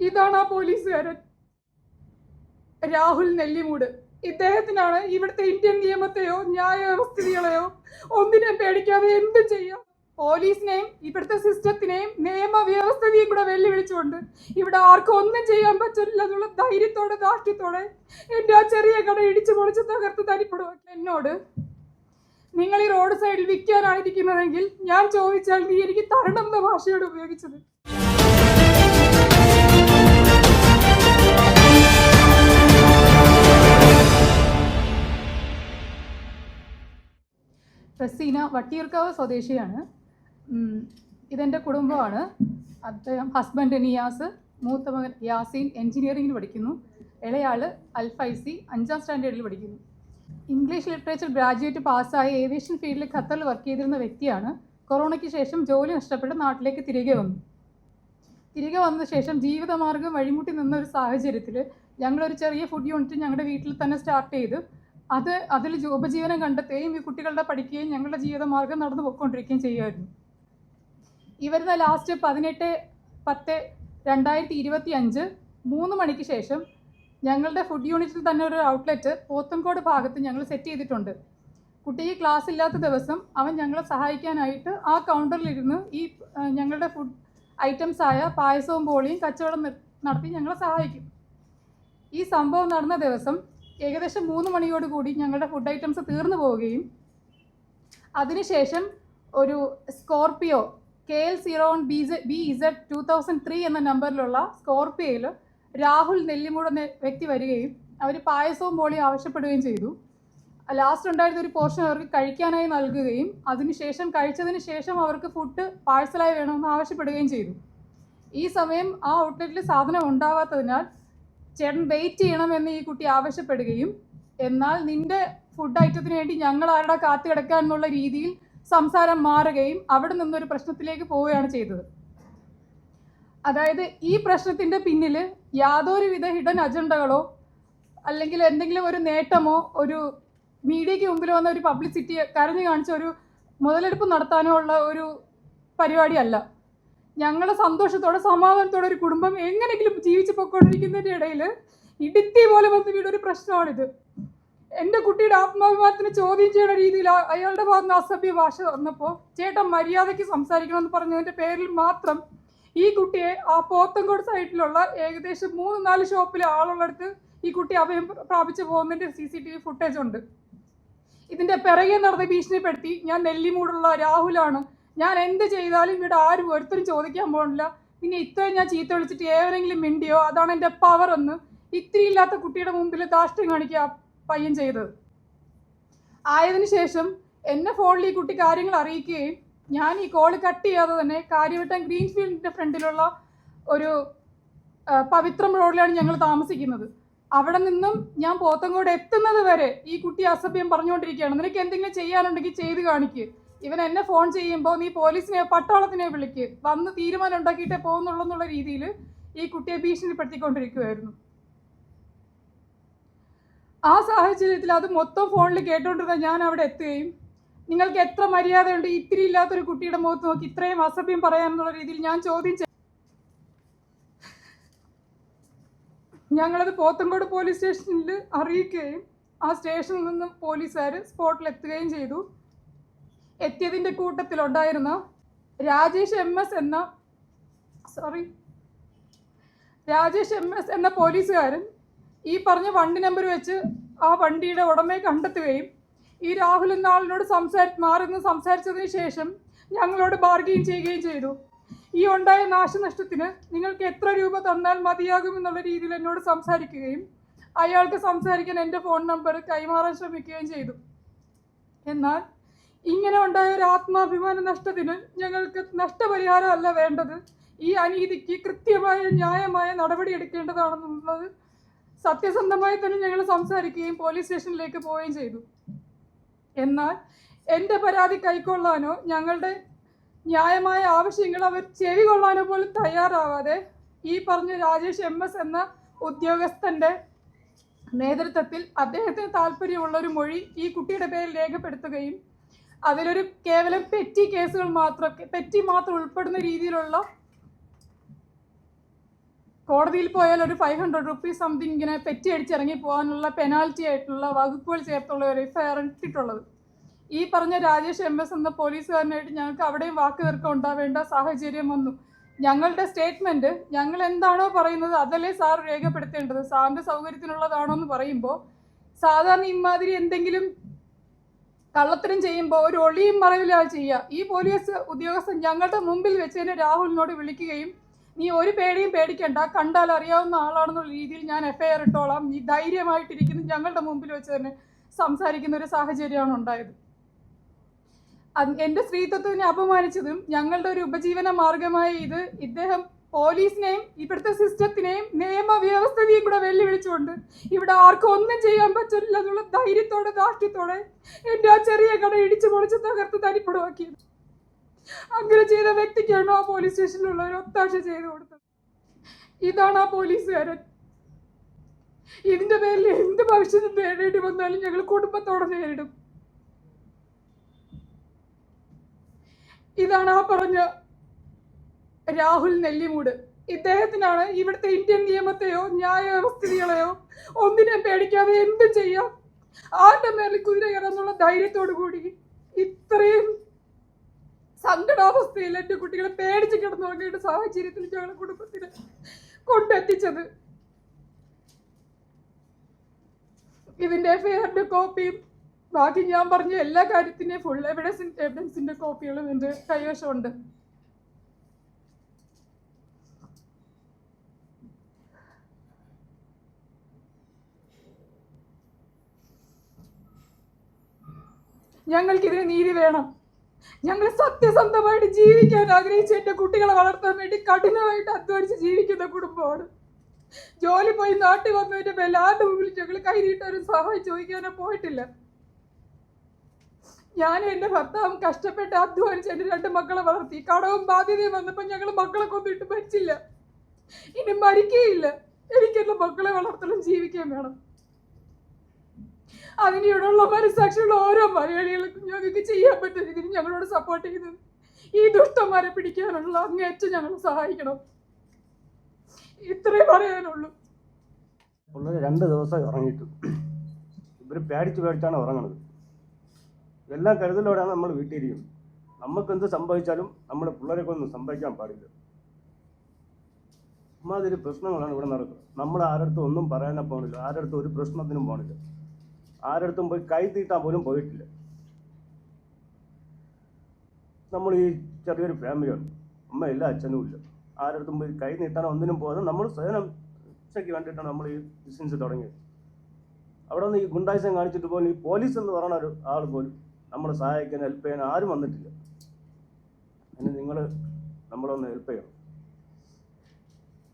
ഇതാണ് ആ പോലീസുകാരൻ, രാഹുൽ നെല്ലിമൂട്. ഇദ്ദേഹത്തിനാണ് ഇവിടുത്തെ ഇന്ത്യൻ നിയമത്തെയോ ന്യായ വ്യവസ്ഥിതികളെയോ ഒന്നിനെയും പേടിക്കാതെ എന്തും ചെയ്യാം. പോലീസിനെയും ഇവിടുത്തെ സിസ്റ്റത്തിനെയും നിയമവ്യവസ്ഥയും കൂടെ വെല്ലുവിളിച്ചുകൊണ്ട് ഇവിടെ ആർക്കും ഒന്നും ചെയ്യാൻ പറ്റില്ല എന്നുള്ള ധൈര്യത്തോടെ ധാർഷ്ട്യത്തോടെ എൻ്റെ ആ ചെറിയ കട ഇടിച്ചു പൊളിച്ച് തകർത്ത് തരിപ്പെടുക. എന്നോട് നിങ്ങൾ ഈ റോഡ് സൈഡിൽ വിൽക്കാനാണ് ഇരിക്കുന്നതെങ്കിൽ ഞാൻ ചോദിച്ചാൽ നീ എനിക്ക് തരണം എന്ന ഭാഷയോട് ഉപയോഗിച്ചത്. റസീന വട്ടിയൂർക്കാവ് സ്വദേശിയാണ്. ഇതെൻ്റെ കുടുംബമാണ്. അദ്ദേഹം ഹസ്ബൻഡ് നിയാസ്, മൂത്ത മകൻ യാസീൻ എൻജിനീയറിംഗിന് പഠിക്കുന്നു, ഇളയാൾ അൽഫൈസി 5ാം സ്റ്റാൻഡേർഡിൽ പഠിക്കുന്നു. ഇംഗ്ലീഷ് ലിറ്ററേച്ചർ ഗ്രാജുവേറ്റ് പാസ്സായി ഏവിയേഷൻ ഫീൽഡിൽ ഖത്തറിൽ വർക്ക് ചെയ്തിരുന്ന വ്യക്തിയാണ്. കൊറോണയ്ക്ക് ശേഷം ജോലി നഷ്ടപ്പെട്ട് നാട്ടിലേക്ക് തിരികെ വന്ന ശേഷം ജീവിതമാർഗ്ഗം വഴിമുട്ടി നിന്ന ഒരു സാഹചര്യത്തിൽ ഞങ്ങളൊരു ചെറിയ ഫുഡ് യൂണിറ്റ് ഞങ്ങളുടെ വീട്ടിൽ തന്നെ സ്റ്റാർട്ട് ചെയ്ത് അതിൽ ഉപജീവനം കണ്ടെത്തുകയും ഈ കുട്ടികളുടെ പഠിക്കുകയും ഞങ്ങളുടെ ജീവിതമാർഗ്ഗം നടന്നു പോയിക്കൊണ്ടിരിക്കുകയും ചെയ്യുമായിരുന്നു. ഈ വരുന്ന ലാസ്റ്റ് 18/10/2025 3 മണിക്ക് ശേഷം ഞങ്ങളുടെ ഫുഡ് യൂണിറ്റിൽ തന്നെ ഒരു ഔട്ട്ലെറ്റ് പോത്തൻകോട് ഭാഗത്ത് ഞങ്ങൾ സെറ്റ് ചെയ്തിട്ടുണ്ട്. കുട്ടിക്ക് ക്ലാസ് ഇല്ലാത്ത ദിവസം അവൻ ഞങ്ങളെ സഹായിക്കാനായിട്ട് ആ കൗണ്ടറിലിരുന്ന് ഈ ഞങ്ങളുടെ ഫുഡ് ഐറ്റംസായ പായസവും ബോളിയും കച്ചവടം നടത്തി ഞങ്ങളെ സഹായിക്കും. ഈ സംഭവം നടന്ന ദിവസം ഏകദേശം 3 മണിയോടുകൂടി ഞങ്ങളുടെ ഫുഡ് ഐറ്റംസ് തീർന്നു പോവുകയും അതിനുശേഷം ഒരു സ്കോർപിയോ KL01BZ 2003 എന്ന നമ്പറിലുള്ള സ്കോർപിയോയിൽ രാഹുൽ നെല്ലിമൂട് എന്ന വ്യക്തി വരികയും അവർ പായസവും ബോളിയും ആവശ്യപ്പെടുകയും ചെയ്തു. ലാസ്റ്റ് ഉണ്ടായിരുന്ന ഒരു പോർഷൻ അവർക്ക് കഴിക്കാനായി നൽകുകയും കഴിച്ചതിന് ശേഷം അവർക്ക് ഫുഡ് പാഴ്സലായി വേണമെന്ന് ആവശ്യപ്പെടുകയും ചെയ്തു. ഈ സമയം ആ ഔട്ട്ലെറ്റിൽ സാധനം ഉണ്ടാവാത്തതിനാൽ ചേട്ടൻ വെയിറ്റ് ചെയ്യണമെന്ന് ഈ കുട്ടി ആവശ്യപ്പെടുകയും എന്നാൽ നിന്റെ ഫുഡ് ഐറ്റത്തിന് വേണ്ടി ഞങ്ങൾ ആരുടെ കാത്തു കിടക്കാൻ എന്നുള്ള രീതിയിൽ സംസാരം മാറുകയും അവിടെ നിന്നൊരു പ്രശ്നത്തിലേക്ക് പോവുകയാണ് ചെയ്തത്. അതായത് ഈ പ്രശ്നത്തിൻ്റെ പിന്നിൽ യാതൊരുവിധ ഹിഡൻ അജണ്ടകളോ അല്ലെങ്കിൽ എന്തെങ്കിലും ഒരു നേട്ടമോ ഒരു മീഡിയയ്ക്ക് മുമ്പിൽ വന്ന ഒരു പബ്ലിസിറ്റി കരഞ്ഞു കാണിച്ച ഒരു മുതലെടുപ്പ് നടത്താനോ ഉള്ള ഒരു പരിപാടിയല്ല. ഞങ്ങളുടെ സന്തോഷത്തോടെ സമാധാനത്തോടെ ഒരു കുടുംബം എങ്ങനെയെങ്കിലും ജീവിച്ചു പോയിക്കൊണ്ടിരിക്കുന്നതിൻ്റെ ഇടയിൽ ഇടുത്തി പോലെ വന്ന് വീടൊരു പ്രശ്നമാണിത്. എൻ്റെ കുട്ടിയുടെ ആത്മാഭിമാനത്തിന് ചോദ്യം ചെയ്യുന്ന രീതിയിൽ അയാളുടെ ഭാഗത്ത് അസഭ്യ ഭാഷ വന്നപ്പോൾ ചേട്ടൻ മര്യാദയ്ക്ക് സംസാരിക്കണമെന്ന് പറഞ്ഞതിൻ്റെ പേരിൽ മാത്രം ഈ കുട്ടിയെ ആ പോത്തൻകോട് സൈഡിലുള്ള ഏകദേശം 3-4 ഷോപ്പിലെ ആളുള്ളടുത്ത് ഈ കുട്ടി അഭയം പ്രാപിച്ചു പോകുന്നതിൻ്റെ CCTV ഫുട്ടേജ് ഉണ്ട്. ഇതിൻ്റെ പിറകെ നടന്ന് ഭീഷണിപ്പെടുത്തി ഞാൻ നെല്ലിമൂടുള്ള രാഹുലാണ്, ഞാൻ എന്ത് ചെയ്താലും ഇവിടെ ആരും ഒരുത്തരും ചോദിക്കാൻ പോകണില്ല, പിന്നെ ഇത്രയും ഞാൻ ചീത്ത വിളിച്ചിട്ട് ഏവരെങ്കിലും മിണ്ടിയോ, അതാണ് എൻ്റെ പവർ എന്ന് ഇത്തിരിയില്ലാത്ത കുട്ടിയുടെ മുമ്പിൽ ധാർഷ്ട്യം കാണിക്കുക പയ്യൻ ചെയ്തത്. ആയതിനു ശേഷം എന്നെ ഫോണിൽ ഈ കുട്ടി കാര്യങ്ങൾ അറിയിക്കുകയും ഞാൻ ഈ കോള് കട്ട് ചെയ്യാതെ തന്നെ കാര്യവട്ടം ഗ്രീൻഫീൽഡിൻ്റെ ഫ്രണ്ടിലുള്ള ഒരു പവിത്രം റോഡിലാണ് ഞങ്ങൾ താമസിക്കുന്നത്. അവിടെ നിന്നും ഞാൻ പോത്തൻകോട് എത്തുന്നത് വരെ ഈ കുട്ടി അസഭ്യം പറഞ്ഞുകൊണ്ടിരിക്കുകയാണ്. നിനക്ക് എന്തെങ്കിലും ചെയ്യാനുണ്ടെങ്കിൽ ചെയ്ത് കാണിക്ക്. ഇവൻ എന്നെ ഫോൺ ചെയ്യുമ്പോൾ നീ പോലീസിനെ പട്ടാളത്തിനെ വിളിക്ക്, വന്ന് തീരുമാനം ഉണ്ടാക്കിയിട്ടേ പോകുന്നുള്ളൂ എന്നുള്ള രീതിയിൽ ഈ കുട്ടിയെ ഭീഷണിപ്പെടുത്തിക്കൊണ്ടിരിക്കുകയായിരുന്നു. ആ സാഹചര്യത്തിൽ അത് മൊത്തം ഫോണിൽ കേട്ടുകൊണ്ടിരുന്ന ഞാൻ അവിടെ എത്തുകയും നിങ്ങൾക്ക് എത്ര മര്യാദയുണ്ട് ഇത്തിരി ഇല്ലാത്തൊരു കുട്ടിയുടെ മുഖത്ത് നോക്കി ഇത്രയും അസഭ്യം പറയാമെന്നുള്ള രീതിയിൽ ഞാൻ ചോദ്യം ചെയ്തു. ഞങ്ങളത് പോത്തൻകോട് പോലീസ് സ്റ്റേഷനിൽ അറിയിക്കുകയും ആ സ്റ്റേഷനിൽ നിന്ന് പോലീസുകാർ സ്പോട്ടിൽ എത്തുകയും ചെയ്തു. എത്തിയതിൻ്റെ കൂട്ടത്തിലുണ്ടായിരുന്ന രാജേഷ് എം എസ് എന്ന പോലീസുകാരൻ ഈ പറഞ്ഞ വണ്ടി നമ്പർ വെച്ച് ആ വണ്ടിയുടെ ഉടമയെ കണ്ടെത്തുകയും ഈ രാഹുൽ എന്ന ആളിനോട് സംസാരിച്ചതിന് ശേഷം ഞങ്ങളോട് ബാർഗെയിൻ ചെയ്യുകയും ചെയ്തു. ഈ ഉണ്ടായ നാശനഷ്ടത്തിന് നിങ്ങൾക്ക് എത്ര രൂപ തന്നാൽ മതിയാകുമെന്നുള്ള രീതിയിൽ എന്നോട് സംസാരിക്കുകയും അയാൾക്ക് സംസാരിക്കാൻ എൻ്റെ ഫോൺ നമ്പർ കൈമാറാൻ ശ്രമിക്കുകയും ചെയ്തു. എന്നാൽ ഇങ്ങനെ ഉണ്ടായ ഒരു ആത്മാഭിമാന നഷ്ടത്തിന് ഞങ്ങൾക്ക് നഷ്ടപരിഹാരമല്ല വേണ്ടത്, ഈ അനീതിക്ക് കൃത്യമായ ന്യായമായ നടപടി എടുക്കേണ്ടതാണെന്നുള്ളത് സത്യസന്ധമായി തന്നെ ഞങ്ങൾ സംസാരിക്കുകയും പോലീസ് സ്റ്റേഷനിലേക്ക് പോവുകയും ചെയ്തു. എന്നാൽ എൻ്റെ പരാതി കൈക്കൊള്ളാനോ ഞങ്ങളുടെ ന്യായമായ ആവശ്യങ്ങൾ അവർ ചെവി കൊള്ളാനോ പോലും തയ്യാറാവാതെ ഈ പറഞ്ഞ രാജേഷ് എം എസ് എന്ന ഉദ്യോഗസ്ഥൻ്റെ നേതൃത്വത്തിൽ അദ്ദേഹത്തിന് താല്പര്യമുള്ളൊരു മൊഴി ഈ കുട്ടിയുടെ പേരിൽ രേഖപ്പെടുത്തുകയും അതിലൊരു കേവലം പെറ്റി കേസുകൾ മാത്രം ഉൾപ്പെടുന്ന രീതിയിലുള്ള കോടതിയിൽ പോയാൽ ഒരു 500 റുപ്പീസ് സംതിങ് ഇങ്ങനെ പെറ്റി അടിച്ചിറങ്ങി പോകാനുള്ള പെനാൽറ്റി ആയിട്ടുള്ള വകുപ്പുകൾ ചേർത്തുള്ള ഒരു എഫ്ഐആർ ഇട്ടിട്ടുള്ളത്. ഈ പറഞ്ഞ രാജേഷ് MS എന്ന പോലീസുകാരനായിട്ട് ഞങ്ങൾക്ക് അവിടെയും വാക്ക് തർക്കം ഉണ്ടാവേണ്ട സാഹചര്യം വന്നു. ഞങ്ങളുടെ സ്റ്റേറ്റ്മെൻറ്റ് ഞങ്ങൾ എന്താണോ പറയുന്നത് അതല്ലേ സാർ രേഖപ്പെടുത്തേണ്ടത്. സാറിൻ്റെ സൗകര്യത്തിനുള്ളതാണോ എന്ന് പറയുമ്പോൾ സാധാരണ ഇമാതിരി എന്തെങ്കിലും കള്ളത്തരം ചെയ്യുമ്പോൾ ഒരു ഒളിയും മറവില്ല ചെയ്യുക. ഈ പോലീസ് ഉദ്യോഗസ്ഥൻ ഞങ്ങളുടെ മുമ്പിൽ വെച്ച് തന്നെ രാഹുലിനോട് വിളിക്കുകയും നീ ഒരു പേടിയും പേടിക്കണ്ട, കണ്ടാൽ അറിയാവുന്ന ആളാണെന്നുള്ള രീതിയിൽ ഞാൻ FIR ഇട്ടോളാം, നീ ധൈര്യമായിട്ടിരിക്കുന്നു ഞങ്ങളുടെ മുമ്പിൽ വെച്ച് തന്നെ സംസാരിക്കുന്ന ഒരു സാഹചര്യമാണ് ഉണ്ടായത്. എൻ്റെ സ്ത്രീത്വത്തിനെ അപമാനിച്ചതും ഞങ്ങളുടെ ഒരു ഉപജീവന മാർഗമായി ഇദ്ദേഹം പോലീസിനെയും ഇവിടുത്തെ സിസ്റ്റത്തിനെയും നിയമവ്യവസ്ഥയും കൂടെ വെല്ലുവിളിച്ചുകൊണ്ട് ഇവിടെ ആർക്കും ഒന്നും ചെയ്യാൻ പറ്റില്ല എന്നുള്ള ധൈര്യത്തോടെ ധാർഷ്ട്യത്തോടെ എൻ്റെ ആ ചെറിയ കട ഇടിച്ചു പൊളിച്ച് തകർത്ത് തരിപ്പടമാക്കിയത്. അങ്ങനെ ചെയ്ത വ്യക്തിക്കാണ് ആ പോലീസ് സ്റ്റേഷനിലുള്ള ഒരു ഒത്താശ ചെയ്തു കൊടുത്തത്. ഇതാണ് ആ പോലീസുകാരൻ. ഇതിന്റെ പേരിൽ എന്ത് ഭവിഷ്യത്തും നേരിടേണ്ടി വന്നാലും ഞങ്ങൾ കുടുംബത്തോടെ നേരിടും. ഇതാണ് ആ പറഞ്ഞ രാഹുൽ നെല്ലിമൂട്. ഇദ്ദേഹത്തിനാണ് ഇവിടുത്തെ ഇന്ത്യൻ നിയമത്തെയോ ന്യായ വ്യവസ്ഥകളെയോ ഒന്നിനെയും പേടിക്കാതെ എന്തും ചെയ്യാം, ആരുടെ മേലിൽ കുതിര കയറാന്നുള്ള ധൈര്യത്തോടു കൂടി ഇത്രയും സങ്കടാവസ്ഥയിൽ എൻ്റെ കുട്ടികളെ പേടിച്ച് കിടന്നുറങ്ങേണ്ട സാഹചര്യത്തിൽ ഞങ്ങളുടെ കുടുംബത്തിന് കൊണ്ടെത്തിച്ചത്. ഇതിൻ്റെ FIR കോപ്പിയും ബാക്കി ഞാൻ പറഞ്ഞ എല്ലാ കാര്യത്തിൻ്റെയും ഫുൾ എവിഡൻസിൻ്റെ കോപ്പികളും എൻ്റെ കൈവശമുണ്ട്. ഞങ്ങൾക്കിതിന് നീതി വേണം. ഞങ്ങൾ സത്യസന്ധമായിട്ട് ജീവിക്കാൻ ആഗ്രഹിച്ച് എൻ്റെ കുട്ടികളെ വളർത്താൻ വേണ്ടി കഠിനമായിട്ട് അധ്വാനിച്ച് ജീവിക്കുന്ന കുടുംബമാണ്. ജോലി പോയി നാട്ടിൽ വന്നതിൻ്റെ മേലെ ആരുടെ മുമ്പിൽ ഞങ്ങൾ കൈനീട്ടാനും സഹായം ചോദിക്കാനോ പോയിട്ടില്ല. ഞാനും എൻ്റെ ഭർത്താവും കഷ്ടപ്പെട്ട് അധ്വാനിച്ച് എൻ്റെ 2 മക്കളെ വളർത്തി. കടവും ബാധ്യതയും വന്നപ്പോൾ ഞങ്ങൾ മക്കളെ കൊന്നിട്ട് മരിച്ചില്ല, ഇനി മരിക്കുകയില്ല. എനിക്കെൻ്റെ മക്കളെ വളർത്തലും ജീവിക്കാൻ വേണം. അതിനിവിടെയുള്ള മനസ്സാക്ഷിയുള്ള ഓരോ മലയാളികൾക്കും ഞങ്ങൾക്ക് ചെയ്യാൻ പറ്റും. ഇതിന് ഞങ്ങളോട് സപ്പോർട്ട് ചെയ്ത് ഈ ദുഷ്ടന്മാരെ പിടിക്കാനുള്ള അങ്ങേറ്റം ഞങ്ങൾ സഹായിക്കണം. ഇത്രേ പറയാനുള്ളൂ. 2 ദിവസം ഉറങ്ങിയിട്ട് ഇവർ പേടിച്ചാണ് ഉറങ്ങുന്നത്. എല്ലാം കരുതലോടെയാണ് നമ്മൾ വീട്ടിലിരിക്കുന്നത്. നമുക്കെന്ത് സംഭവിച്ചാലും നമ്മുടെ പിള്ളേരൊക്കെ ഒന്നും സംഭവിക്കാൻ പാടില്ല. അമ്മാതിരി പ്രശ്നങ്ങളാണ് ഇവിടെ നടക്കുന്നത്. നമ്മൾ ആരടുത്തും ഒന്നും പറയാനോ പോകണില്ല, ആരടുത്തും ഒരു പ്രശ്നത്തിനും പോകണില്ല, ആരടുത്തും പോയി കൈ തീട്ടാൻ പോലും പോയിട്ടില്ല. നമ്മൾ ഈ ചെറിയൊരു ഫാമിലിയാണ്, അമ്മയില്ല അച്ഛനും ഇല്ല, ആരടുത്തും പോയി കൈ നീട്ടാനോ ഒന്നിനും പോകാതെ നമ്മൾ സ്വയം രക്ഷയ്ക്ക് വേണ്ടിയിട്ടാണ് നമ്മൾ ഈ ബിസിനസ് തുടങ്ങിയത്. അവിടെ നിന്ന് ഈ ഗുണ്ടായിസം കാണിച്ചിട്ട് പോലും ഈ പോലീസ് എന്ന് പറയുന്ന ഒരു ആൾ പോലും നമ്മളെ സഹായിക്കാൻ ഹെൽപ്പ് ചെയ്യാൻ ആരും വന്നിട്ടില്ല. അതിന് നിങ്ങൾ നമ്മളൊന്ന് ഹെൽപ്പ് ചെയ്യണം.